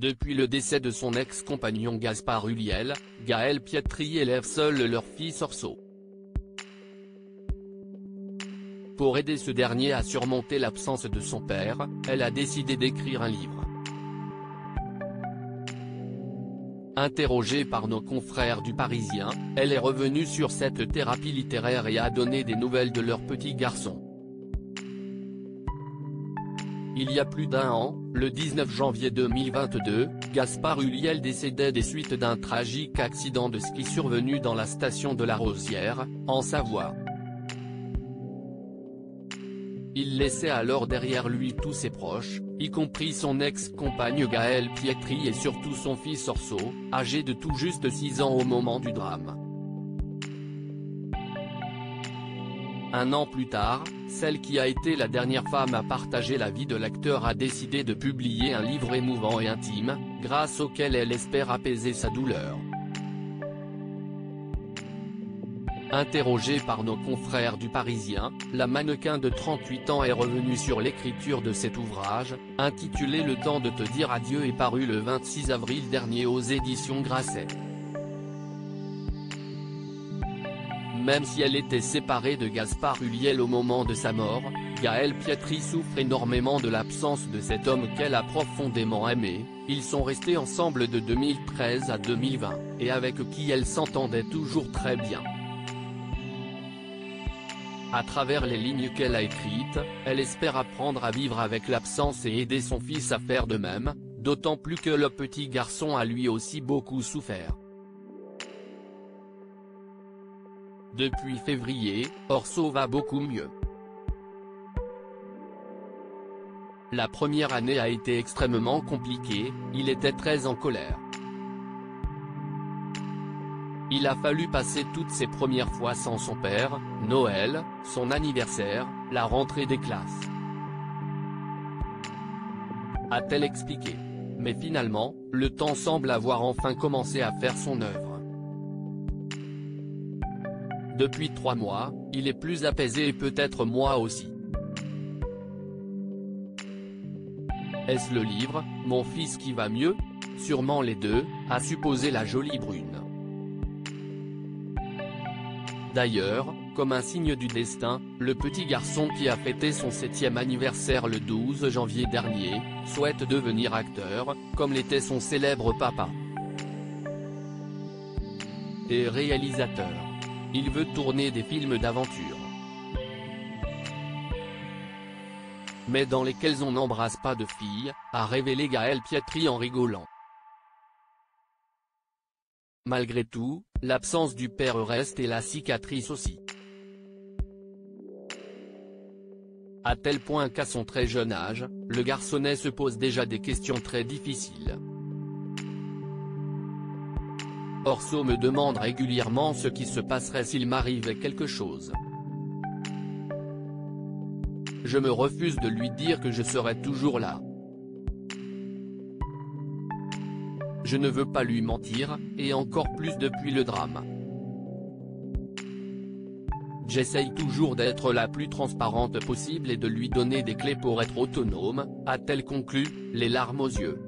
Depuis le décès de son ex-compagnon Gaspard Ulliel, Gaëlle Pietri élève seule leur fils Orso. Pour aider ce dernier à surmonter l'absence de son père, elle a décidé d'écrire un livre. Interrogée par nos confrères du Parisien, elle est revenue sur cette thérapie littéraire et a donné des nouvelles de leur petit garçon. Il y a plus d'un an, le 19 janvier 2022, Gaspard Ulliel décédait des suites d'un tragique accident de ski survenu dans la station de la Rosière, en Savoie. Il laissait alors derrière lui tous ses proches, y compris son ex-compagne Gaëlle Pietri et surtout son fils Orso, âgé de tout juste 6 ans au moment du drame. Un an plus tard, celle qui a été la dernière femme à partager la vie de l'acteur a décidé de publier un livre émouvant et intime, grâce auquel elle espère apaiser sa douleur. Interrogée par nos confrères du Parisien, la mannequin de 38 ans est revenue sur l'écriture de cet ouvrage, intitulé Le temps de te dire adieu et paru le 26 avril dernier aux éditions Grasset. Même si elle était séparée de Gaspard Ulliel au moment de sa mort, Gaëlle Pietri souffre énormément de l'absence de cet homme qu'elle a profondément aimé. Ils sont restés ensemble de 2013 à 2020, et avec qui elle s'entendait toujours très bien. À travers les lignes qu'elle a écrites, elle espère apprendre à vivre avec l'absence et aider son fils à faire de même, d'autant plus que le petit garçon a lui aussi beaucoup souffert. Depuis février, Orso va beaucoup mieux. La première année a été extrêmement compliquée, il était très en colère. Il a fallu passer toutes ses premières fois sans son père, Noël, son anniversaire, la rentrée des classes. A-t-elle expliqué. Mais finalement, le temps semble avoir enfin commencé à faire son œuvre. Depuis 3 mois, il est plus apaisé et peut-être moi aussi. Est-ce le livre, mon fils qui va mieux? Sûrement les deux, a supposé la jolie brune. D'ailleurs, comme un signe du destin, le petit garçon qui a fêté son 7e anniversaire le 12 janvier dernier, souhaite devenir acteur, comme l'était son célèbre papa. Et réalisateur. Il veut tourner des films d'aventure. Mais dans lesquels on n'embrasse pas de filles, a révélé Gaëlle Pietri en rigolant. Malgré tout, l'absence du père reste et la cicatrice aussi. À tel point qu'à son très jeune âge, le garçonnet se pose déjà des questions très difficiles. Orso me demande régulièrement ce qui se passerait s'il m'arrivait quelque chose. Je me refuse de lui dire que je serai toujours là. Je ne veux pas lui mentir, et encore plus depuis le drame. J'essaye toujours d'être la plus transparente possible et de lui donner des clés pour être autonome, a-t-elle conclu, les larmes aux yeux.